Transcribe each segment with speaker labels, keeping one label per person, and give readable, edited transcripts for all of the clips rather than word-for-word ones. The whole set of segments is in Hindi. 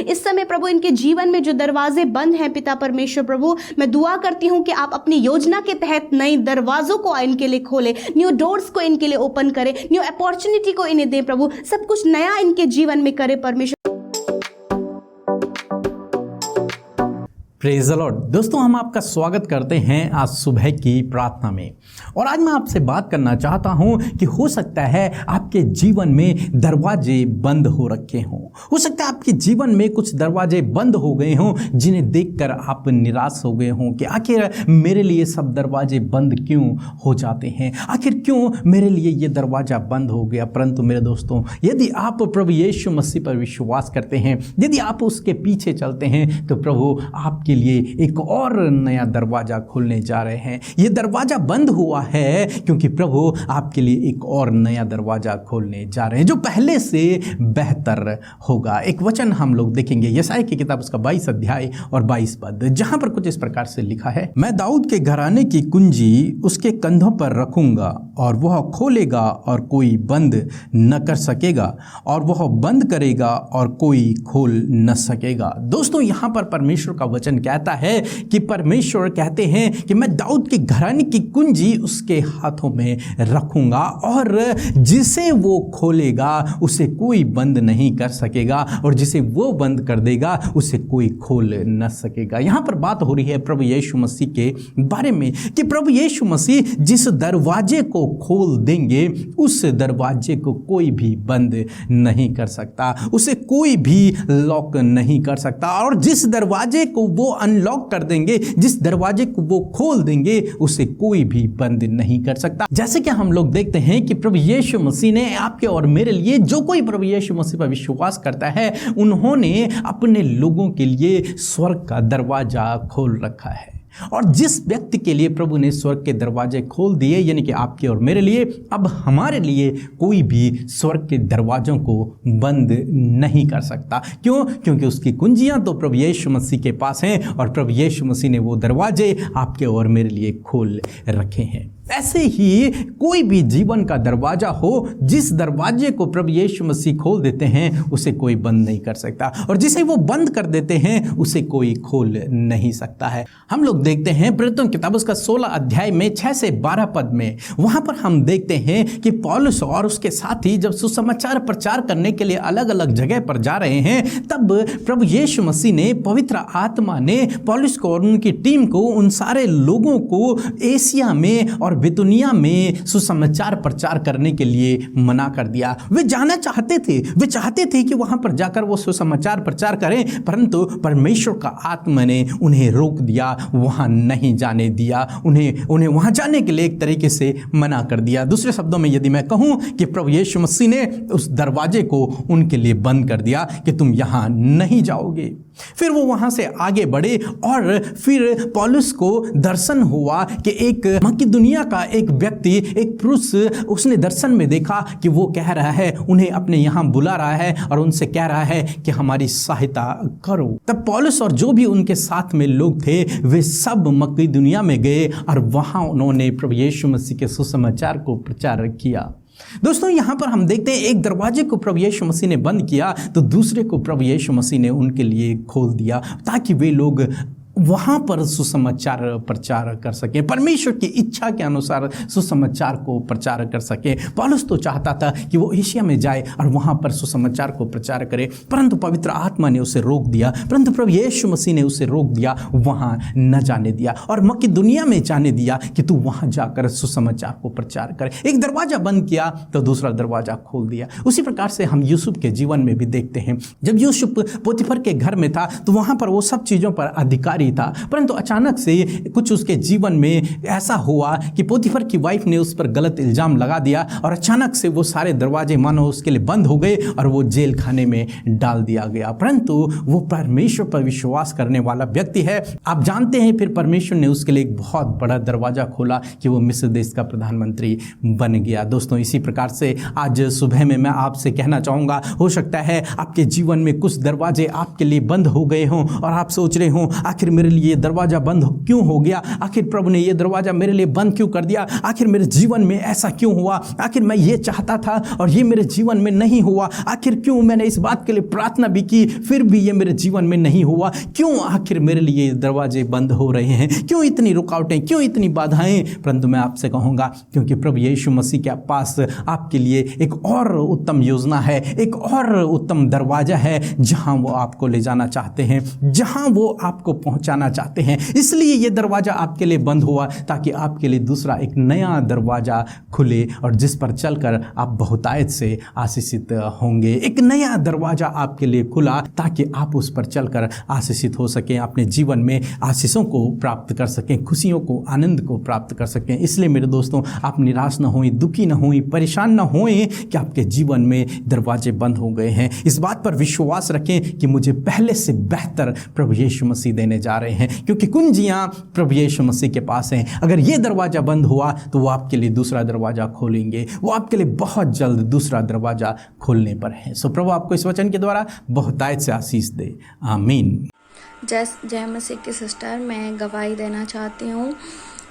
Speaker 1: इस समय प्रभु इनके जीवन में जो दरवाजे बंद हैं पिता परमेश्वर प्रभु, मैं दुआ करती हूं कि आप अपनी योजना के तहत नए दरवाजों को इनके लिए खोले, न्यू डोर्स को इनके लिए ओपन करें, न्यू अपॉर्चुनिटी को इन्हें दें प्रभु, सब कुछ नया इनके जीवन में करे परमेश्वर।
Speaker 2: Praise the Lord. दोस्तों, हम आपका स्वागत करते हैं आज सुबह की प्रार्थना में। और आज मैं आपसे बात करना चाहता हूं कि हो सकता है आपके जीवन में दरवाजे बंद हो रखे हों। हो सकता है आपके जीवन में कुछ दरवाजे बंद हो गए हों जिन्हें देखकर आप निराश हो गए हों कि आखिर मेरे लिए सब दरवाजे बंद क्यों हो जाते हैं, आखिर क्यों मेरे लिए ये दरवाज़ा बंद हो गया। परंतु मेरे दोस्तों, यदि आप प्रभु यीशु मसीह पर विश्वास करते हैं, यदि आप उसके पीछे चलते हैं, तो प्रभु आपके लिए एक और नया दरवाजा खोलने जा रहे हैं। यह दरवाजा बंद हुआ है क्योंकि प्रभु आपके लिए एक और नया दरवाजा खोलने जा रहे हैं जो पहले से बेहतर होगा। एक वचन हम लोग देखेंगे यशायाह की किताब उसका 22 अध्याय और 22 पद, जहां पर कुछ इस प्रकार से लिखा है, मैं दाऊद के घराने की कुंजी उसके कंधों पर रखूंगा और वह खोलेगा और कोई बंद न कर सकेगा, और वह बंद करेगा और कोई खोल न सकेगा। दोस्तों, यहां पर परमेश्वर का वचन कहता है कि परमेश्वर कहते हैं कि मैं दाऊद के घराने की कुंजी उसके हाथों में रखूंगा और जिसे वो खोलेगा उसे कोई बंद नहीं कर सकेगा, और जिसे वो बंद कर देगा उसे कोई खोल न सकेगा। यहां पर बात हो रही है प्रभु यीशु मसीह के बारे में कि प्रभु यीशु मसीह जिस दरवाजे को खोल देंगे उस दरवाजे को कोई भी बंद नहीं कर सकता, उसे कोई भी लॉक नहीं कर सकता, और जिस दरवाजे को वो अनलॉक कर देंगे, जिस दरवाजे को वो खोल देंगे, उसे कोई भी बंद नहीं कर सकता। जैसे कि हम लोग देखते हैं कि प्रभु यीशु मसीह ने आपके और मेरे लिए, जो कोई प्रभु यीशु मसीह पर विश्वास करता है, उन्होंने अपने लोगों के लिए स्वर्ग का दरवाजा खोल रखा है। और जिस व्यक्ति के लिए प्रभु ने स्वर्ग के दरवाजे खोल दिए, यानी कि आपके और मेरे लिए, अब हमारे लिए कोई भी स्वर्ग के दरवाजों को बंद नहीं कर सकता। क्यों? क्योंकि उसकी कुंजियां तो प्रभु यीशु मसीह के पास हैं और प्रभु यीशु मसीह ने वो दरवाजे आपके और मेरे लिए खोल रखे हैं। ऐसे ही कोई भी जीवन का दरवाजा हो, जिस दरवाजे को प्रभु यीशु मसीह खोल देते हैं उसे कोई बंद नहीं कर सकता, और जिसे वो बंद कर देते हैं उसे कोई खोल नहीं सकता है। हम लोग देखते हैं प्रेरितों की किताब उसका 16 अध्याय में 6 से 12 पद में, वहां पर हम देखते हैं कि पौलुस और उसके साथी जब सुसमाचार प्रचार करने के लिए अलग अलग जगह पर जा रहे हैं, तब प्रभु यीशु मसीह ने, पवित्र आत्मा ने पौलुस को और उनकी टीम को, उन सारे लोगों को एशिया में और बितुनिया में सुसमाचार प्रचार करने के लिए मना कर दिया। वे जाना चाहते थे, वे चाहते थे कि वहां पर जाकर वो सुसमाचार प्रचार करें, परंतु परमेश्वर का आत्मा ने उन्हें रोक दिया, वहां नहीं जाने दिया, उन्हें वहां जाने के लिए एक तरीके से मना कर दिया। दूसरे शब्दों में यदि मैं कहूं कि प्रभु यीशु मसीह ने उस दरवाजे को उनके लिए बंद कर दिया कि तुम यहां नहीं जाओगे। फिर वो वहां से आगे बढ़े और फिर पौलुस को दर्शन हुआ कि एक मकिदुनिया का एक व्यक्ति, एक पुरुष, उसने दर्शन में देखा कि वो कह रहा है, उन्हें अपने यहां बुला रहा है और उनसे कह रहा है कि हमारी सहायता करो। तब पौलुस और जो भी उनके साथ में लोग थे वे सब मकिदुनिया में गए और वहां उन्होंने प्रभु यीशु मसीह के सुसमाचार को प्रचार किया। दोस्तों, यहां पर हम देखते हैं एक दरवाजे को प्रभु यीशु मसीह ने बंद किया तो दूसरे को प्रभु यीशु मसीह ने उनके लिए खोल दिया, ताकि वे लोग वहां पर सुसमाचार प्रचार कर सके, परमेश्वर की इच्छा के अनुसार सुसमाचार को प्रचार कर सके। पौलुस तो चाहता था कि वो एशिया में जाए और वहां पर सुसमाचार को प्रचार करे, परंतु पवित्र आत्मा ने उसे रोक दिया, परंतु प्रभु यीशु मसीह ने उसे रोक दिया, वहां न जाने दिया और मकिदुनिया में जाने दिया कि तू वहां जाकर सुसमाचार को प्रचार करे। एक दरवाजा बंद किया तो दूसरा दरवाजा खोल दिया। उसी प्रकार से हम यूसुफ के जीवन में भी देखते हैं। जब यूसुफ पोतीफर के घर में था तो वहां पर वो सब चीजों पर अधिकारी था, परंतु अचानक से कुछ उसके जीवन में ऐसा हुआ कि पोतीफर की वाइफ ने उस पर गलत इल्जाम लगा दिया और अचानक से वो सारे दरवाजे मानो उसके लिए बंद हो गए और वो जेल खाने में डाल दिया गया। परंतु वो परमेश्वर पर विश्वास करने वाला व्यक्ति है। आप जानते हैं, फिर परमेश्वर ने उसके लिए एक बहुत बड़ा दरवाजा खोला कि वो मिस्र देश का प्रधानमंत्री बन गया। दोस्तों, इसी प्रकार से आज सुबह में मैं आपसे कहना चाहूँगा, हो सकता है आपके जीवन में कुछ दरवाजे आपके लिए बंद हो गए हों और आप सोच रहे हों आखिर मेरे लिए ये दरवाज़ा बंद क्यों हो गया, आखिर प्रभु ने ये दरवाज़ा मेरे लिए बंद क्यों कर दिया, आखिर मेरे जीवन में ऐसा क्यों हुआ, आखिर मैं ये चाहता था और ये मेरे जीवन में नहीं हुआ, आखिर क्यों मैंने इस बात के लिए प्रार्थना भी की फिर भी ये मेरे जीवन में नहीं हुआ, क्यों आखिर मेरे लिए ये दरवाजे बंद हो रहे हैं, क्यों इतनी रुकावटें, क्यों इतनी बाधाएं। परंतु मैं आपसे कहूँगा क्योंकि प्रभु यीशु मसीह के पास आपके लिए एक और उत्तम योजना है, एक और उत्तम दरवाज़ा है जहाँ वो आपको ले जाना चाहते हैं, जहाँ वो आपको पहुँचाना चाहते हैं। इसलिए ये दरवाज़ा आपके लिए बंद हुआ ताकि आपके लिए दूसरा एक नया दरवाज़ा खुले और जिस पर चलकर आप बहुतायत से आशीषित होंगे। एक नया दरवाज़ा आपके लिए खुला ताकि आप उस पर चलकर आशीषित हो सकें, अपने जीवन में आशीषों को प्राप्त कर सकें, खुशियों को, आनंद को प्राप्त कर सकें। इसलिए मेरे दोस्तों, आप निराश न होएं, दुखी न होएं, परेशान न होएं कि आपके जीवन में दरवाजे बंद हो गए हैं। इस बात पर विश्वास रखें कि मुझे पहले से बेहतर प्रभु यीशु मसीह देने जा रहे हैं, क्योंकि कुंजियाँ प्रभु यीशु मसीह के पास हैं। अगर ये दरवाज़ा बंद हुआ तो वो आपके लिए दूसरा दरवाज़ा खोलेंगे, वो आपके लिए बहुत जल्द दूसरा दरवाज़ा खोलने पर है। सो प्रभु आपको इस वचन के द्वारा बहुतायत से आशीष दे। आमीन।
Speaker 3: जय मसीह की सिस्टर, मैं गवाही देना चाहती हूँ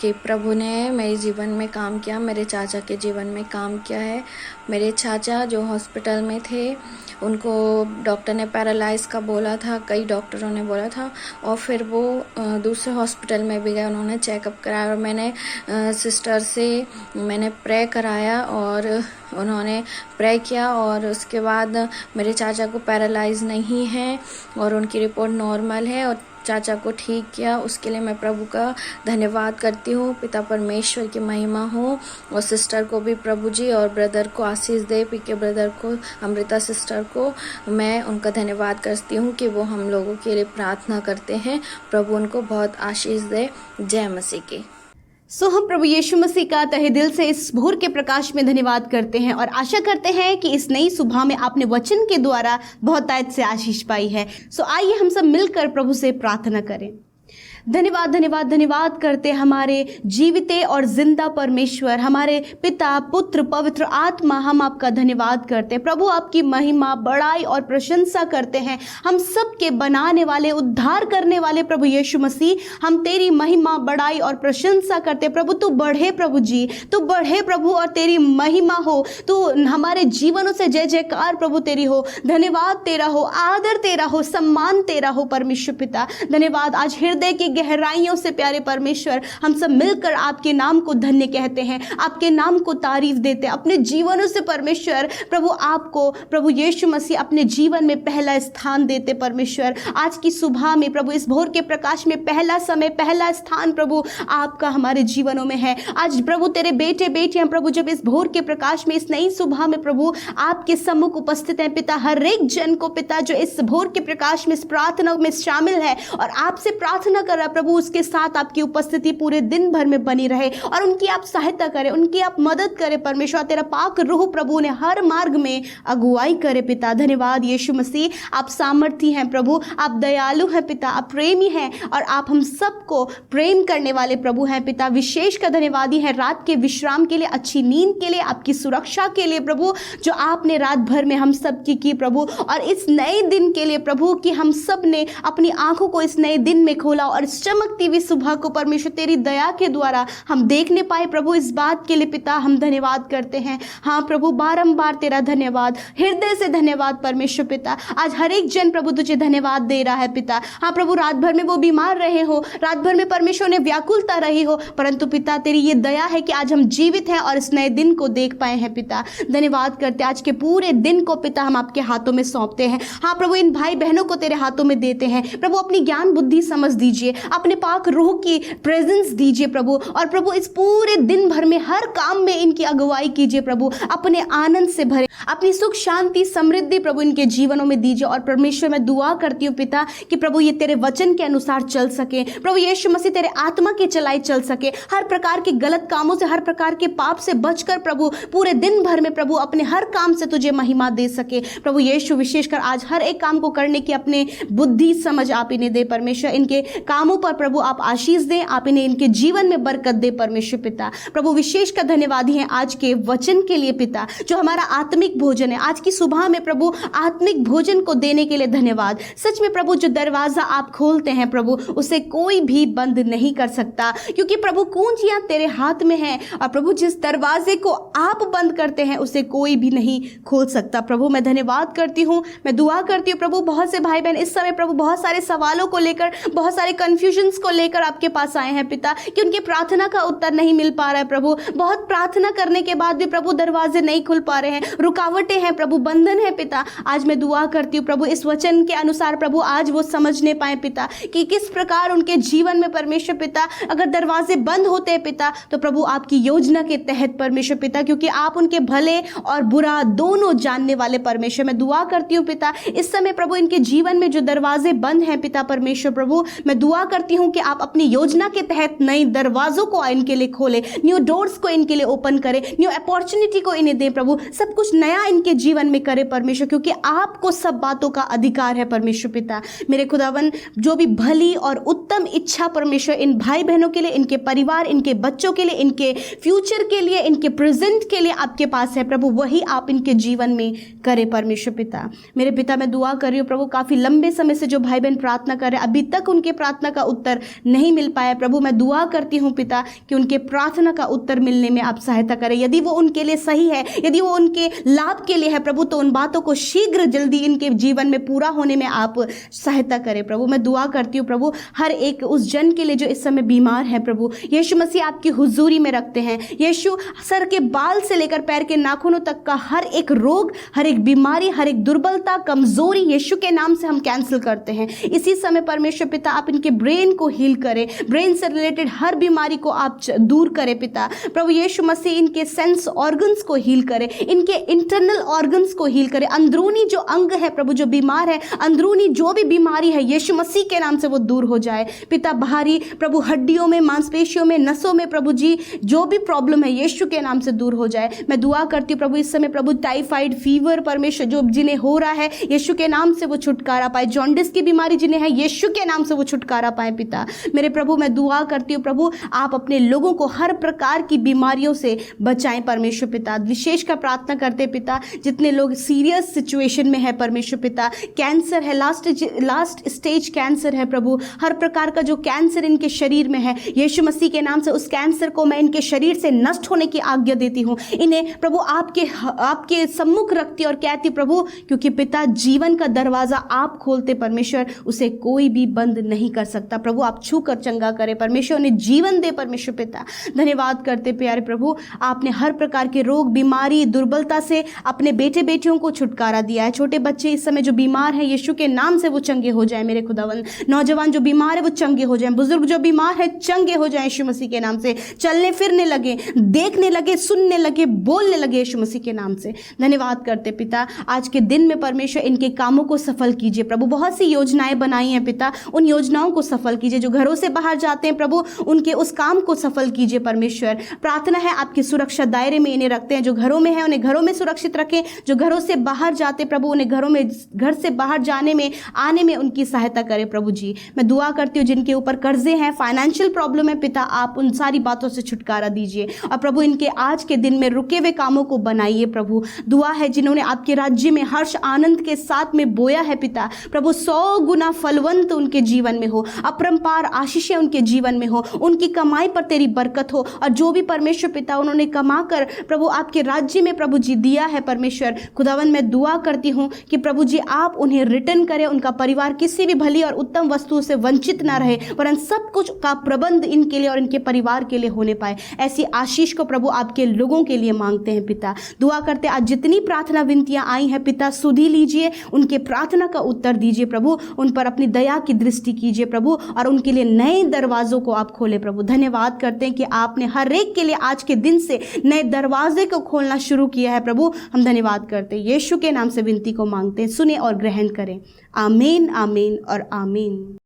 Speaker 3: कि प्रभु ने मेरे जीवन में काम किया, मेरे चाचा के जीवन में काम किया है। मेरे चाचा जो हॉस्पिटल में थे, उनको डॉक्टर ने पैरालाइज का बोला था, कई डॉक्टरों ने बोला था, और फिर वो दूसरे हॉस्पिटल में भी गए, उन्होंने चेकअप कराया और मैंने सिस्टर से मैंने प्रे कराया और उन्होंने प्रे किया और उसके बाद मेरे चाचा को पैरालाइज नहीं है और उनकी रिपोर्ट नॉर्मल है और चाचा को ठीक किया। उसके लिए मैं प्रभु का धन्यवाद करती हूँ। पिता परमेश्वर की महिमा हो और सिस्टर को भी प्रभु जी और ब्रदर को आशीष दे, पीके ब्रदर को, अमृता सिस्टर को मैं उनका धन्यवाद करती हूँ कि वो हम लोगों के लिए प्रार्थना करते हैं। प्रभु उनको बहुत आशीष दे। जय मसीह की।
Speaker 1: हम प्रभु यीशु मसीह का तहे दिल से इस भोर के प्रकाश में धन्यवाद करते हैं और आशा करते हैं कि इस नई सुबह में आपने वचन के द्वारा बहुतायत से आशीष पाई है। आइए हम सब मिलकर प्रभु से प्रार्थना करें। धन्यवाद धन्यवाद धन्यवाद करते हमारे जीविते और जिंदा परमेश्वर, हमारे पिता, पुत्र, पवित्र आत्मा, हम आपका धन्यवाद करते हैं। प्रभु आपकी महिमा, बड़ाई और प्रशंसा करते हैं। हम सब के बनाने वाले, उद्धार करने वाले प्रभु यीशु मसीह, हम तेरी महिमा, बड़ाई और प्रशंसा करते। प्रभु तू बढ़े, प्रभु जी तू बढ़े प्रभु, और तेरी महिमा हो, तू हमारे जीवनों से जय जयकार प्रभु तेरी हो। धन्यवाद तेरा हो, आदर तेरा हो, सम्मान तेरा हो परमेश्वर पिता। धन्यवाद आज हृदय की गहराइयों से प्यारे परमेश्वर, हम सब मिलकर आपके नाम को धन्य कहते हैं, आपके नाम को तारीफ देते हैं अपने जीवनों से परमेश्वर। प्रभु आपको, प्रभु यीशु मसीह अपने जीवन में पहला स्थान देते परमेश्वर। आज की सुबह में प्रभु, इस भोर के प्रकाश में पहला समय, पहला स्थान प्रभु आपका हमारे जीवनों में है। आज प्रभु तेरे बेटे बेटियां प्रभु जब इस भोर के प्रकाश में, इस नई सुबह में प्रभु आपके सम्मुख उपस्थित हैं पिता, हर एक जन को पिता जो इस भोर के प्रकाश में, इस प्रार्थना में शामिल है और आपसे प्रार्थना कर रहा प्रभु, उसके साथ आपकी उपस्थिति पूरे दिन भर में बनी रहे और उनकी आप सहायता करें, उनकी आप मदद करें परमेश्वर। तेरा पाक रूह प्रभु ने हर मार्ग में अगुवाई करे पिता। धन्यवाद यीशु मसीह, आप सामर्थी हैं प्रभु, आप दयालु हैं पिता, आप प्रेमी हैं और आप हम सबको प्रेम करने वाले प्रभु हैं पिता। विशेष का धन्यवादी है रात के विश्राम के लिए, अच्छी नींद के लिए, आपकी सुरक्षा के लिए प्रभु, जो आपने रात भर में हम सब की प्रभु, और इस नए दिन के लिए प्रभु कि हम सब ने अपनी आंखों को इस नए दिन में खोला और चमकती हुई सुबह को परमेश्वर तेरी दया के द्वारा हम देखने पाए प्रभु। इस बात के लिए पिता हम धन्यवाद करते हैं। हाँ प्रभु, बारंबार तेरा धन्यवाद, हृदय से धन्यवाद परमेश्वर पिता। आज हर एक जन प्रभु तुझे धन्यवाद दे रहा है पिता। हाँ प्रभु, रात भर में वो बीमार रहे हो, रात भर में परमेश्वर ने व्याकुलता रही हो, परंतु पिता तेरी ये दया है कि आज हम जीवित हैं और इस नए दिन को देख पाए हैं पिता। धन्यवाद करते, आज के पूरे दिन को पिता हम आपके हाथों में सौंपते हैं। हाँ प्रभु, इन भाई बहनों को तेरे हाथों में देते हैं प्रभु। अपनी ज्ञान बुद्धि समझ दीजिए, अपने पाक रूह की प्रेजेंस दीजिए प्रभु, और प्रभु इस पूरे दिन भर में हर काम में इनकी अगुवाई कीजिए प्रभु। अपने आनंद से भरे, अपनी सुख शांति समृद्धि प्रभु इनके जीवनों में दीजिए। और परमेश्वर मैं दुआ करती हूँ पिता कि प्रभु ये तेरे वचन के अनुसार चल सके प्रभु यीशु मसीह, तेरे आत्मा के चलाई चल सके, हर प्रकार के गलत कामों से, हर प्रकार के पाप से बचकर प्रभु पूरे दिन भर में प्रभु अपने हर काम से तुझे महिमा दे सके प्रभु यीशु। विशेषकर आज हर एक काम को करने की अपने बुद्धि समझ आप इन्हें दे परमेश्वर, इनके काम कामों पर प्रभु आप आशीष दें, आप इन्हें इनके जीवन में बरकत दे परमेश्वर पिता। प्रभु विशेष का धन्यवादी हैं आज के वचन के लिए पिता, जो हमारा आत्मिक भोजन है। आज की सुबह में प्रभु आत्मिक भोजन को देने के लिए धन्यवाद। सच में प्रभु जो दरवाजा आप खोलते हैं प्रभु, उसे कोई भी बंद नहीं कर सकता, क्योंकि प्रभु कुंजियां तेरे हाथ में हैं। और प्रभु जिस दरवाजे को आप बंद करते हैं उसे कोई भी नहीं खोल सकता। प्रभु मैं धन्यवाद करती हूँ, मैं दुआ करती हूँ प्रभु, बहुत से भाई बहन इस समय प्रभु बहुत सारे सवालों को लेकर, बहुत सारे कंफ्यूजन्स को लेकर आपके पास आए हैं पिता, कि उनके प्रार्थना का उत्तर नहीं मिल पा रहा है प्रभु। बहुत प्रार्थना करने के बाद भी प्रभु दरवाजे नहीं खुल पा रहे हैं, रुकावटें हैं प्रभु, बंधन है पिता। आज मैं दुआ करती हूँ प्रभु इस वचन के अनुसार प्रभु आज वो समझने पाए पिता कि किस प्रकार उनके जीवन में परमेश्वर पिता अगर दरवाजे बंद होते हैं पिता, तो प्रभु आपकी योजना के तहत परमेश्वर पिता, क्योंकि आप उनके भले और बुरा दोनों जानने वाले परमेश्वर, मैं दुआ करती हूँ पिता इस समय प्रभु इनके जीवन में जो दरवाजे बंद हैं पिता परमेश्वर प्रभु, मैं दुआ करती हूँ कि आप अपनी योजना के तहत नए दरवाजों को इनके लिए खोले, न्यू डोर्स को इनके लिए ओपन करें, न्यू अपॉर्चुनिटी को इन्हें दें प्रभु, सब कुछ नया इनके जीवन में करे परमेश्वर, क्योंकि आपको सब बातों का अधिकार है परमेश्वर पिता। मेरे खुदावन जो भी भली और उत्तम इच्छा परमेश्वर इन भाई बहनों के लिए, इनके परिवार, इनके बच्चों के लिए, इनके फ्यूचर के लिए, इनके प्रेजेंट के लिए आपके पास है प्रभु, वही आप इनके जीवन में करे परमेश्वर पिता। मेरे पिता मैं दुआ कर रही हूँ प्रभु, काफी लंबे समय से जो भाई बहन प्रार्थना कर रहे हैं, अभी तक उनके प्रार्थना का उत्तर नहीं मिल पाया प्रभु, मैं दुआ करती हूँ पिता कि उनके प्रार्थना का उत्तर मिलने में आप सहायता करें। यदि वो उनके लिए सही है, यदि वो उनके लाभ के लिए है प्रभु, तो उन बातों को शीघ्र जल्दी इनके जीवन में पूरा होने में आप सहायता करें प्रभु। मैं दुआ करती हूँ प्रभु हर एक उस जन के लिए जो इस समय बीमार है प्रभु, यीशु मसीह आपकी हुजूरी में रखते हैं। यीशु सर के बाल से लेकर पैर के नाखूनों तक का हर एक रोग, हर एक बीमारी, हर एक दुर्बलता, कमजोरी यीशु के नाम से हम कैंसिल करते हैं। इसी समय परमेश्वर पिता आप इनके ब्रेन को हील करें, ब्रेन से रिलेटेड हर बीमारी को आप दूर करें पिता। प्रभु यीशु मसीह इनके सेंस ऑर्गन्स को हील करें, इनके इंटरनल ऑर्गन्स को हील करें। अंदरूनी जो अंग है प्रभु जो बीमार है, अंदरूनी जो भी बीमारी है यीशु मसीह के नाम से वो दूर हो जाए पिता। बाहरी प्रभु हड्डियों में, मांसपेशियों में, नसों में प्रभु जी जो भी प्रॉब्लम है यीशु के नाम से दूर हो जाए। मैं दुआ करती हूँ प्रभु इस समय प्रभु टाइफाइड फीवर परमेश्वर जो जिन्हें हो रहा है यीशु के नाम से वो छुटकारा पाए, जॉन्डिस की बीमारी जिन्हें है यीशु के नाम से वो छुटकारा पाए पिता। मेरे प्रभु मैं दुआ करती हूँ प्रभु आप अपने लोगों को हर प्रकार की बीमारियों से बचाएं परमेश्वर पिता। विशेष का प्रार्थना करते पिता जितने लोग सीरियस सिचुएशन में है परमेश्वर पिता, कैंसर है, लास्ट स्टेज कैंसर है प्रभु, हर प्रकार का जो कैंसर इनके शरीर में है यीशु मसीह के नाम से उस कैंसर को मैं इनके शरीर से नष्ट होने की आज्ञा देती हूँ। इन्हें प्रभु आपके सम्मुख रखती और कहती प्रभु, क्योंकि पिता जीवन का दरवाजा आप खोलते परमेश्वर, उसे कोई भी बंद नहीं कर सकता। प्रभु आप छू कर चंगा करे परमेश्वर, उन्हें जीवन दे परमेश्वर पिता। धन्यवाद करते प्यारे प्रभु, आपने हर प्रकार के रोग, बीमारी, दुर्बलता से अपने बेटे बेटियों को छुटकारा दिया है। छोटे बच्चे इस समय जो बीमार हैं यीशु के नाम से वो चंगे हो जाए मेरे खुदावन। नौजवान जो बीमार है वो चंगे हो जाए, बुजुर्ग जो बीमार है चंगे हो जाए यीशु मसीह के नाम से, चलने फिरने लगे, देखने लगे, सुनने लगे, बोलने लगे यीशु मसीह के नाम से। धन्यवाद करते पिता आज के दिन में परमेश्वर इनके कामों को सफल कीजिए प्रभु। बहुत सी योजनाएं बनाई हैं पिता, उन योजनाओं को सफल कीजिए। जो घरों से बाहर जाते हैं प्रभु उनके उस काम को सफल कीजिए परमेश्वर। प्रार्थना है आपकी सुरक्षा दायरे में इन्हें रखते हैं, जो घरों में है उन्हें घरों में सुरक्षित रखें, जो घरों से बाहर जाते प्रभु उन्हें घर से बाहर जाने में, आने में उनकी सहायता करें प्रभु जी। मैं दुआ करती हूँ जिनके ऊपर कर्जे हैं, फाइनेंशियल प्रॉब्लम है पिता, आप उन सारी बातों से छुटकारा दीजिए और प्रभु इनके आज के दिन में रुके हुए कामों को बनाइए प्रभु। दुआ है जिन्होंने आपके राज्य में हर्ष आनंद के साथ में बोया है पिता, प्रभु 100 गुना फलवंत उनके जीवन में हो, अपरंपार आशीषें उनके जीवन में हो, उनकी कमाई पर तेरी बरकत हो। और जो भी परमेश्वर पिता उन्होंने कमा कर प्रभु आपके राज्य में प्रभु जी दिया है परमेश्वर खुदावन, मैं दुआ करती हूँ कि प्रभु जी आप उन्हें रिटर्न करें, उनका परिवार किसी भी भली और उत्तम वस्तु से वंचित ना रहे, वरन सब कुछ का प्रबंध इनके लिए और इनके परिवार के लिए होने पाए। ऐसी आशीष को प्रभु आपके लोगों के लिए मांगते हैं पिता। दुआ करते आज जितनी प्रार्थना विनतियां आई हैं पिता सुधी लीजिए, उनके प्रार्थना का उत्तर दीजिए प्रभु, उन पर अपनी दया की दृष्टि कीजिए प्रभु और उनके लिए नए दरवाजों को आप खोले प्रभु। धन्यवाद करते हैं कि आपने हर एक के लिए आज के दिन से नए दरवाजे को खोलना शुरू किया है प्रभु। हम धन्यवाद करते हैं, यीशु के नाम से विनती को मांगते हैं, सुने और ग्रहण करें। आमीन, आमीन और आमीन।